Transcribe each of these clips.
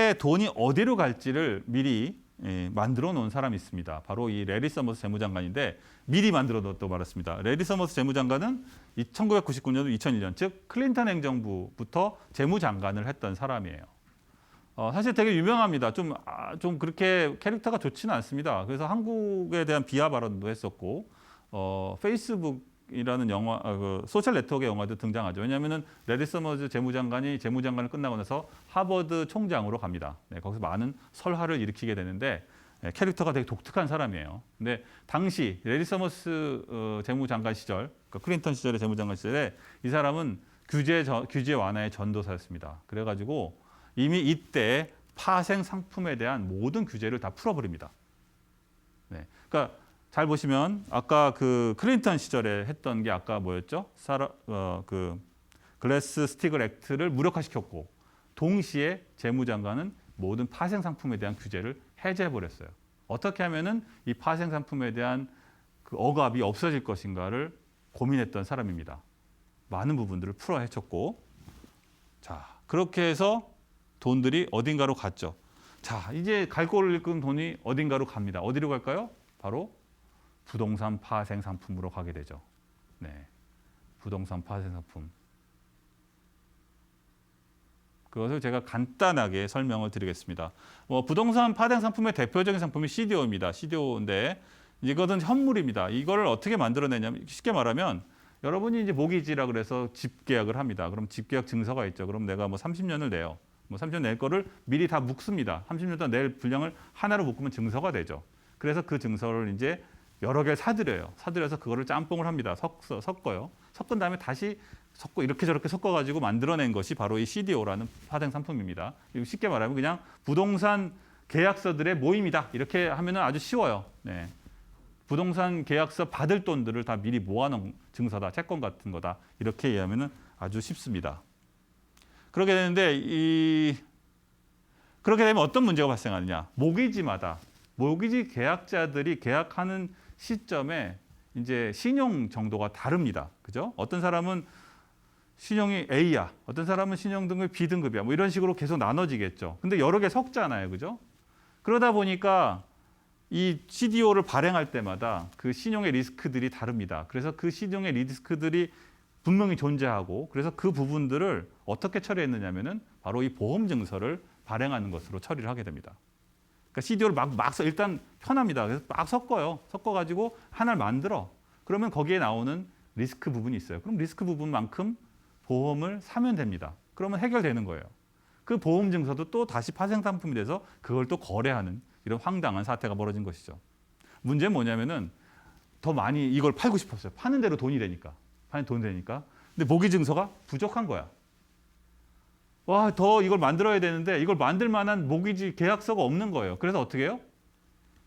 내 돈이 어디로 갈지를 미리 만들어 놓은 사람이 있습니다. 바로 이 레리 서머스 재무장관인데 미리 만들어 놓았다고 말했습니다. 레리 서머스 재무장관은 1999년도 2001년, 즉 클린턴 행정부부터 재무장관을 했던 사람이에요. 사실 되게 유명합니다. 좀 그렇게 캐릭터가 좋지는 않습니다. 그래서 한국에 대한 비하 발언도 했었고, 페이스북이라는 영화, 소셜 네트워크 영화도 등장하죠. 왜냐하면은 레리 서머즈 재무장관이 재무장관을 끝나고 나서 하버드 총장으로 갑니다. 네, 거기서 많은 설화를 일으키게 되는데 캐릭터가 되게 독특한 사람이에요. 근데 당시 레리 서머스 재무장관 시절, 그러니까 클린턴 시절의 재무장관 시절에 이 사람은 규제 완화의 전도사였습니다. 그래가지고 이미 이때 파생 상품에 대한 모든 규제를 다 풀어버립니다. 네, 그러니까 잘 보시면 아까 그 클린턴 시절에 했던 게 아까 뭐였죠? 글래스 스티글 액트를 무력화시켰고 동시에 재무장관은 모든 파생 상품에 대한 규제를 해제해버렸어요. 어떻게 하면은 이 파생 상품에 대한 그 억압이 없어질 것인가를 고민했던 사람입니다. 많은 부분들을 풀어 헤쳤고, 자 그렇게 해서 돈들이 어딘가로 갔죠. 자, 이제 갈 곳을 잃은 돈이 어딘가로 갑니다. 어디로 갈까요? 바로 부동산 파생 상품으로 가게 되죠. 네, 부동산 파생 상품. 그것을 제가 간단하게 설명을 드리겠습니다. 부동산 파생 상품의 대표적인 상품이 CDO입니다. CDO인데 이것은 현물입니다. 이걸 어떻게 만들어내냐면 쉽게 말하면 여러분이 이제 모기지라 그래서 집 계약을 합니다. 그럼 집 계약 증서가 있죠. 그럼 내가 30년을 내요. 30년 낼 거를 미리 다 묶습니다. 30년 동안 낼 분량을 하나로 묶으면 증서가 되죠. 그래서 그 증서를 이제 여러 개를 사들여요. 사들여서 그거를 짬뽕을 합니다. 섞어요. 섞은 다음에 다시 섞고 이렇게 저렇게 섞어가지고 만들어낸 것이 바로 이 CDO라는 파생 상품입니다. 쉽게 말하면 그냥 부동산 계약서들의 모임이다. 이렇게 하면 아주 쉬워요. 네. 부동산 계약서 받을 돈들을 다 미리 모아놓은 증서다. 채권 같은 거다. 이렇게 이해하면 아주 쉽습니다. 그렇게 되는데 그렇게 되면 어떤 문제가 발생하느냐? 모기지마다 모기지 계약자들이 계약하는 시점에 이제 신용 정도가 다릅니다. 그죠? 어떤 사람은 신용이 A야, 어떤 사람은 신용 등급이 B 등급이야. 이런 식으로 계속 나눠지겠죠. 근데 여러 개 섞잖아요. 그죠? 그러다 보니까 이 CDO를 발행할 때마다 그 신용의 리스크들이 다릅니다. 그래서 그 신용의 리스크들이 분명히 존재하고 그래서 그 부분들을 어떻게 처리했느냐면은 바로 이 보험 증서를 발행하는 것으로 처리를 하게 됩니다. 그러니까 CDO를 일단 편합니다. 그래서 막 섞어요. 섞어가지고 하나를 만들어. 그러면 거기에 나오는 리스크 부분이 있어요. 그럼 리스크 부분만큼 보험을 사면 됩니다. 그러면 해결되는 거예요. 그 보험 증서도 또 다시 파생 상품이 돼서 그걸 또 거래하는 이런 황당한 사태가 벌어진 것이죠. 문제는 뭐냐면은 더 많이 이걸 팔고 싶었어요. 파는 대로 돈이 되니까. 근데 모기 증서가 부족한 거야. 와, 더 이걸 만들어야 되는데 이걸 만들 만한 모기지 계약서가 없는 거예요. 그래서 어떻게 해요?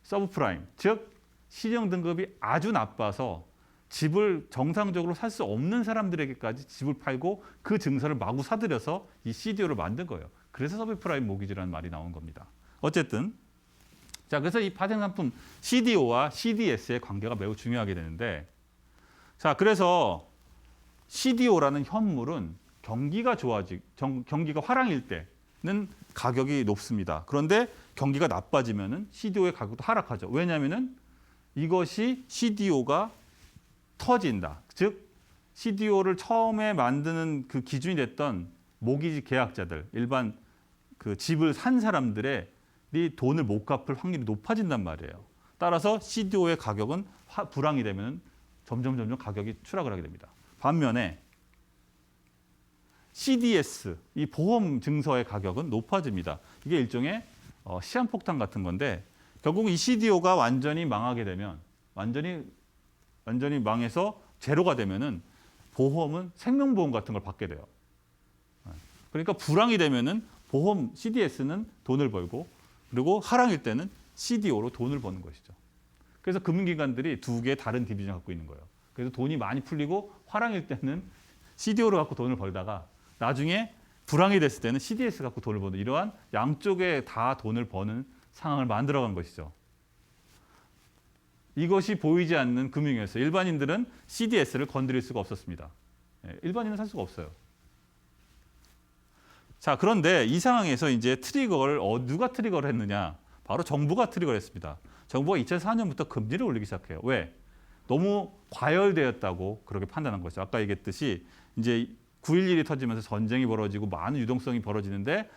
서브프라임, 즉 신용 등급이 아주 나빠서 집을 정상적으로 살 수 없는 사람들에게까지 집을 팔고 그 증서를 마구 사들여서 이 CDO를 만든 거예요. 그래서 서브프라임 모기지라는 말이 나온 겁니다. 어쨌든 자, 그래서 이 파생 상품 CDO와 CDS의 관계가 매우 중요하게 되는데, 자, 그래서 CDO라는 현물은 경기가 경기가 화랑일 때는 가격이 높습니다. 그런데 경기가 나빠지면은 CDO의 가격도 하락하죠. 왜냐하면은 이것이 CDO가 터진다. 즉 CDO를 처음에 만드는 그 기준이 됐던 모기지 계약자들, 일반 그 집을 산 사람들의 돈을 못 갚을 확률이 높아진단 말이에요. 따라서 CDO의 가격은 불황이 되면 점점 가격이 추락을 하게 됩니다. 반면에 CDS, 이 보험 증서의 가격은 높아집니다. 이게 일종의 시한폭탄 같은 건데 결국 이 CDO가 완전히 망하게 되면 완전히 망해서 제로가 되면은 보험은 생명보험 같은 걸 받게 돼요. 그러니까 불황이 되면은 보험 CDS는 돈을 벌고 그리고 하락일 때는 CDO로 돈을 버는 것이죠. 그래서 금융기관들이 두 개의 다른 디비전을 갖고 있는 거예요. 그래서 돈이 많이 풀리고 화랑일 때는 CDO를 갖고 돈을 벌다가 나중에 불황이 됐을 때는 CDS 갖고 돈을 버는 이러한 양쪽에 다 돈을 버는 상황을 만들어간 것이죠. 이것이 보이지 않는 금융이었어요. 일반인들은 CDS를 건드릴 수가 없었습니다. 일반인은 살 수가 없어요. 자, 그런데 이 상황에서 이제 트리거를 누가 트리거를 했느냐? 바로 정부가 트리거를 했습니다. 정부가 2004년부터 금리를 올리기 시작해요. 왜? 너무 과열되었다고 그렇게 판단한 거죠. 아까 얘기했듯이 이제 9.11이 터지면서 전쟁이 벌어지고 많은 유동성이 벌어지는데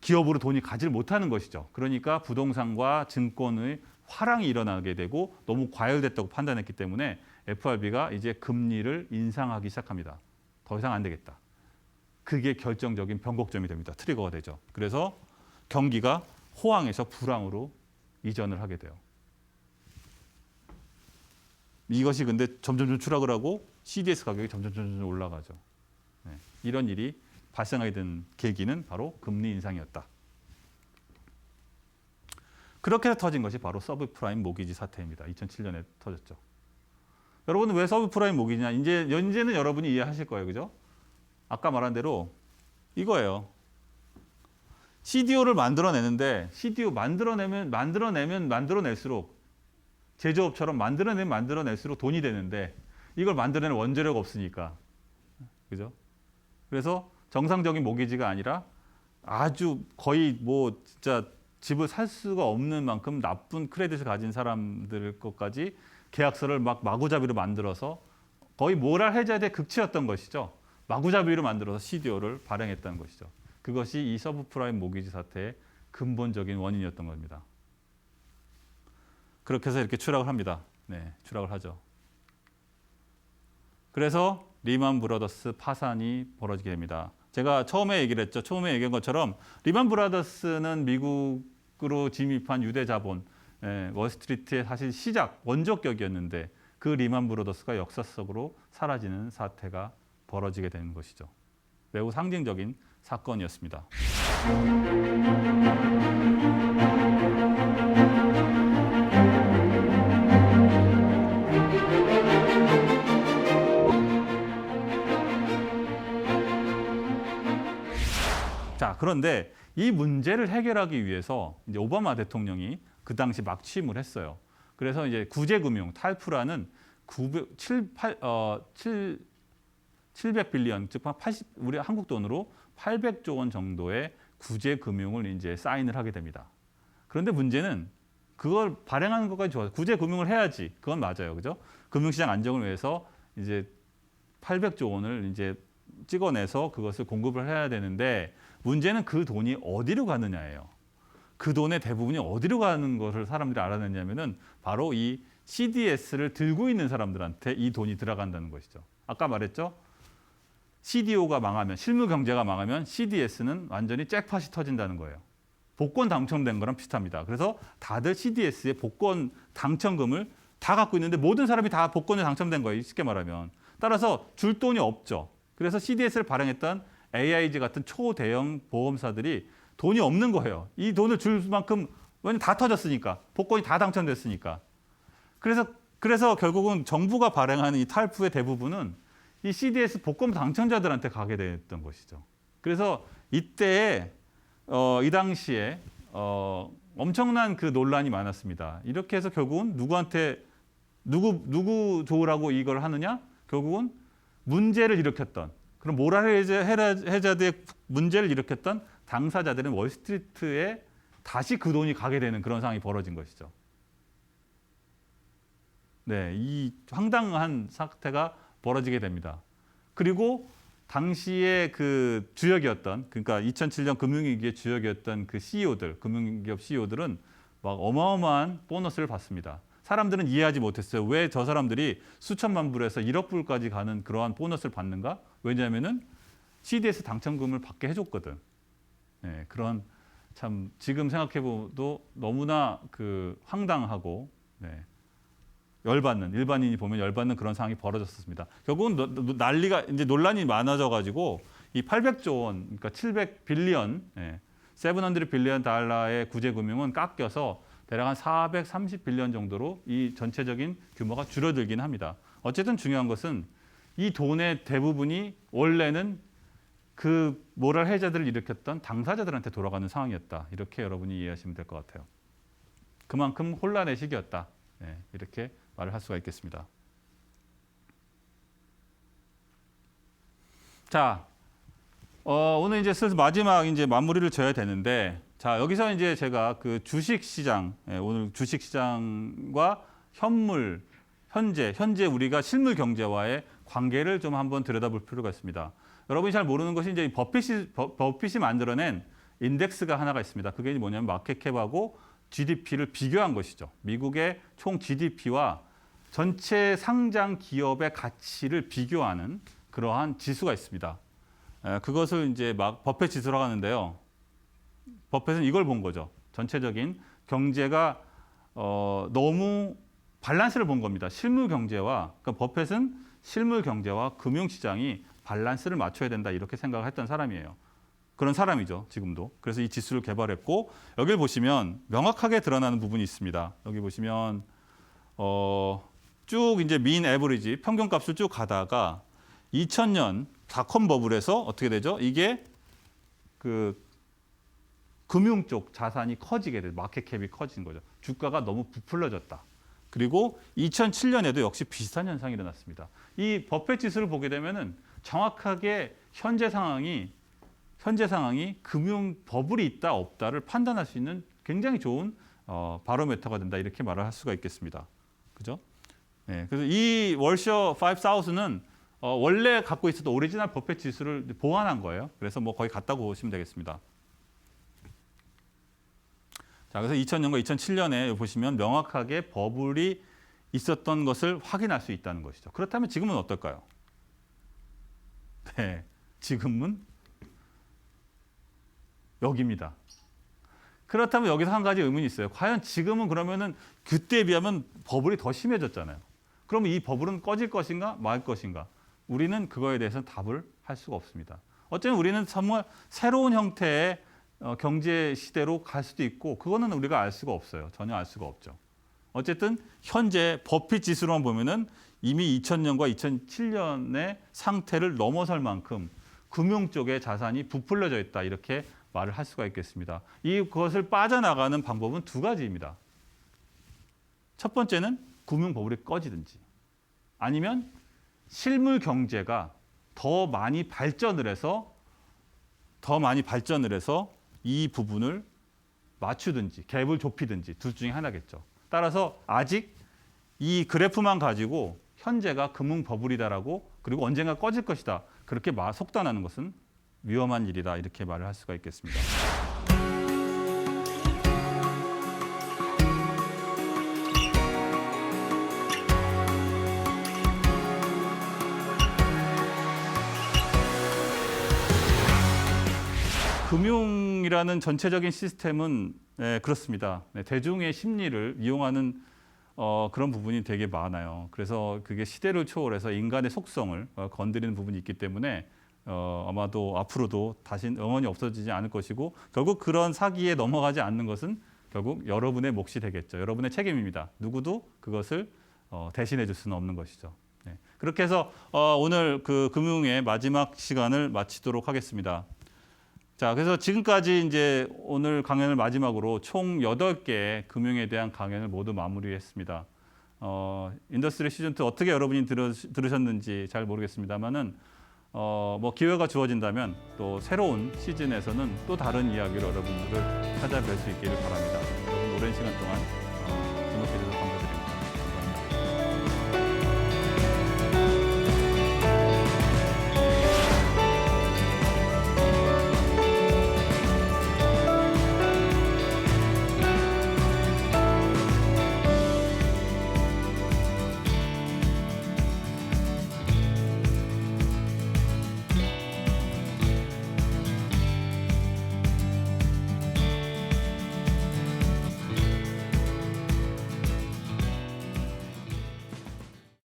기업으로 돈이 가지를 못하는 것이죠. 그러니까 부동산과 증권의 화랑이 일어나게 되고 너무 과열됐다고 판단했기 때문에 FRB가 이제 금리를 인상하기 시작합니다. 더 이상 안 되겠다. 그게 결정적인 변곡점이 됩니다. 트리거가 되죠. 그래서 경기가 호황에서 불황으로 이전을 하게 돼요. 이것이 근데 점점 추락을 하고 CDS 가격이 점점 올라가죠. 네. 이런 일이 발생하게 된 계기는 바로 금리 인상이었다. 그렇게 해서 터진 것이 바로 서브프라임 모기지 사태입니다. 2007년에 터졌죠. 여러분은 왜 서브프라임 모기지냐? 이제는 여러분이 이해하실 거예요. 그죠? 아까 말한 대로 이거예요. CDO를 만들어내는데 CDO 만들어낼수록 제조업처럼 만들어낼수록 돈이 되는데 이걸 만들어낼 원재료가 없으니까. 그죠? 그래서 정상적인 모기지가 아니라 아주 거의 뭐 진짜 집을 살 수가 없는 만큼 나쁜 크레딧을 가진 사람들 것까지 계약서를 막 마구잡이로 만들어서 거의 모랄 해저드의 극치였던 것이죠. 마구잡이로 만들어서 CDO를 발행했다는 것이죠. 그것이 이 서브프라임 모기지 사태의 근본적인 원인이었던 겁니다. 그렇게 해서 이렇게 추락을 합니다. 네, 추락을 하죠. 그래서 리만 브라더스 파산이 벌어지게 됩니다. 제가 처음에 얘기를 했죠. 처음에 얘기한 것처럼 리만 브라더스는 미국으로 진입한 유대 자본, 월스트리트의 사실 시작, 원조격이었는데 그 리만 브라더스가 역사 속으로 사라지는 사태가 벌어지게 되는 것이죠. 매우 상징적인 사건이었습니다. 자, 그런데 이 문제를 해결하기 위해서 이제 오바마 대통령이 그 당시 막 취임을 했어요. 그래서 이제 구제금융 탈프라는 700빌리언, 즉 80, 우리 한국 돈으로 800조 원 정도의 구제금융을 이제 사인을 하게 됩니다. 그런데 문제는 그걸 발행하는 것까지 좋아요. 구제금융을 해야지. 그건 맞아요. 그죠? 금융시장 안정을 위해서 이제 800조 원을 이제 찍어내서 그것을 공급을 해야 되는데 문제는 그 돈이 어디로 가느냐예요. 그 돈의 대부분이 어디로 가는 것을 사람들이 알아냈냐면은 바로 이 CDS를 들고 있는 사람들한테 이 돈이 들어간다는 것이죠. 아까 말했죠. CDO가 망하면, 실무 경제가 망하면 CDS는 완전히 잭팟이 터진다는 거예요. 복권 당첨된 거랑 비슷합니다. 그래서 다들 CDS의 복권 당첨금을 다 갖고 있는데 모든 사람이 다 복권에 당첨된 거예요. 쉽게 말하면. 따라서 줄 돈이 없죠. 그래서 CDS를 발행했던 AIG 같은 초대형 보험사들이 돈이 없는 거예요. 이 돈을 줄 만큼 왜냐면 다 터졌으니까. 복권이 다 당첨됐으니까. 그래서 결국은 정부가 발행하는 이 탈프의 대부분은 이 CDS 복권 당첨자들한테 가게 됐던 것이죠. 그래서 이때에 이 당시에 엄청난 그 논란이 많았습니다. 이렇게 해서 결국은 누구 좋으라고 이걸 하느냐? 결국은 문제를 일으켰던 그럼 모랄 해저드의 문제를 일으켰던 당사자들은 월스트리트에 다시 그 돈이 가게 되는 그런 상황이 벌어진 것이죠. 네, 이 황당한 사태가 벌어지게 됩니다. 그리고 당시에 그 주역이었던 그러니까 2007년 금융위기의 주역이었던 그 CEO들, 금융기업 CEO들은 막 어마어마한 보너스를 받습니다. 사람들은 이해하지 못했어요. 왜 저 사람들이 수천만 불에서 1억 불까지 가는 그러한 보너스를 받는가? 왜냐하면은 CDS 당첨금을 받게 해줬거든. 네, 그런 참 지금 생각해봐도 너무나 그 황당하고 열받는 일반인이 보면 열받는 그런 상황이 벌어졌습니다. 결국은 난리가 이제 논란이 많아져가지고 이 800조 원, 그러니까 700빌리언, 700빌리언 달러의 구제금융은 깎여서 대략 한 430빌리언 정도로 이 전체적인 규모가 줄어들긴 합니다. 어쨌든 중요한 것은 이 돈의 대부분이 원래는 그 모랄 해저드를 일으켰던 당사자들한테 돌아가는 상황이었다. 이렇게 여러분이 이해하시면 될 것 같아요. 그만큼 혼란의 시기였다. 이렇게 말을 할 수가 있겠습니다. 자, 오늘 이제 슬슬 마지막 이제 마무리를 져야 되는데, 자, 여기서 이제 제가 그 주식 시장, 오늘 주식 시장과 현물, 현재 우리가 실물 경제와의 관계를 좀 한번 들여다볼 필요가 있습니다. 여러분이 잘 모르는 것이 이제 버핏이 만들어낸 인덱스가 하나가 있습니다. 그게 뭐냐면 마켓캡하고 GDP를 비교한 것이죠. 미국의 총 GDP와 전체 상장 기업의 가치를 비교하는 그러한 지수가 있습니다. 그것을 이제 막 버핏 지수라고 하는데요. 버핏은 이걸 본 거죠. 전체적인 경제가 너무 밸런스를 본 겁니다. 실물 경제와, 그러니까 버핏은 실물 경제와 금융 시장이 밸런스를 맞춰야 된다 이렇게 생각을 했던 사람이에요. 그런 사람이죠, 지금도. 그래서 이 지수를 개발했고, 여기를 보시면 명확하게 드러나는 부분이 있습니다. 여기 보시면 쭉 이제 민 에버리지 평균값을 쭉 가다가 2000년 닷컴 버블에서 어떻게 되죠? 이게 그 금융 쪽 자산이 커지게 돼, 마켓캡이 커지는 거죠. 주가가 너무 부풀려졌다. 그리고 2007년에도 역시 비슷한 현상이 일어났습니다. 이 버핏 지수를 보게 되면은 정확하게 현재 상황이 금융 버블이 있다 없다를 판단할 수 있는 굉장히 좋은 바로메터가 된다 이렇게 말을 할 수가 있겠습니다. 그죠? 네, 그래서 이 월셔 5000은 원래 갖고 있었던 오리지널 버핏 지수를 보완한 거예요. 그래서 뭐 거의 같다고 보시면 되겠습니다. 자, 그래서 2000년과 2007년에 보시면 명확하게 버블이 있었던 것을 확인할 수 있다는 것이죠. 그렇다면 지금은 어떨까요? 네, 지금은 여기입니다. 그렇다면 여기서 한 가지 의문이 있어요. 과연 지금은 그러면은 그때에 비하면 버블이 더 심해졌잖아요. 그러면 이 버블은 꺼질 것인가 말 것인가? 우리는 그거에 대해서는 답을 할 수가 없습니다. 어쩌면 우리는 정말 새로운 형태의 경제 시대로 갈 수도 있고 그거는 우리가 알 수가 없어요. 전혀 알 수가 없죠. 어쨌든 현재 버핏 지수로만 보면은 이미 2000년과 2007년의 상태를 넘어설 만큼 금융 쪽의 자산이 부풀려져 있다 이렇게 말을 할 수가 있겠습니다. 그것을 빠져나가는 방법은 두 가지입니다. 첫 번째는 금융 버블이 꺼지든지 아니면 실물 경제가 더 많이 발전을 해서 이 부분을 맞추든지 갭을 좁히든지 둘 중에 하나겠죠. 따라서 아직 이 그래프만 가지고 현재가 금융 버블이다라고 그리고 언젠가 꺼질 것이다 그렇게 속단하는 것은 위험한 일이다 이렇게 말을 할 수가 있겠습니다. 금융이라는 전체적인 시스템은 그렇습니다. 대중의 심리를 이용하는 그런 부분이 되게 많아요. 그래서 그게 시대를 초월해서 인간의 속성을 건드리는 부분이 있기 때문에 아마도 앞으로도 다시 영원히 없어지지 않을 것이고 결국 그런 사기에 넘어가지 않는 것은 결국 여러분의 몫이 되겠죠. 여러분의 책임입니다. 누구도 그것을 대신해 줄 수는 없는 것이죠. 네. 그렇게 해서 오늘 그 금융의 마지막 시간을 마치도록 하겠습니다. 자, 그래서 지금까지 이제 오늘 강연을 마지막으로 총 8개의 금융에 대한 강연을 모두 마무리했습니다. 인더스트리 시즌2 어떻게 여러분이 들으셨는지 잘 모르겠습니다만은 뭐 기회가 주어진다면 또 새로운 시즌에서는 또 다른 이야기로 여러분들을 찾아뵐 수 있기를 바랍니다. 여러분 오랜 시간 동안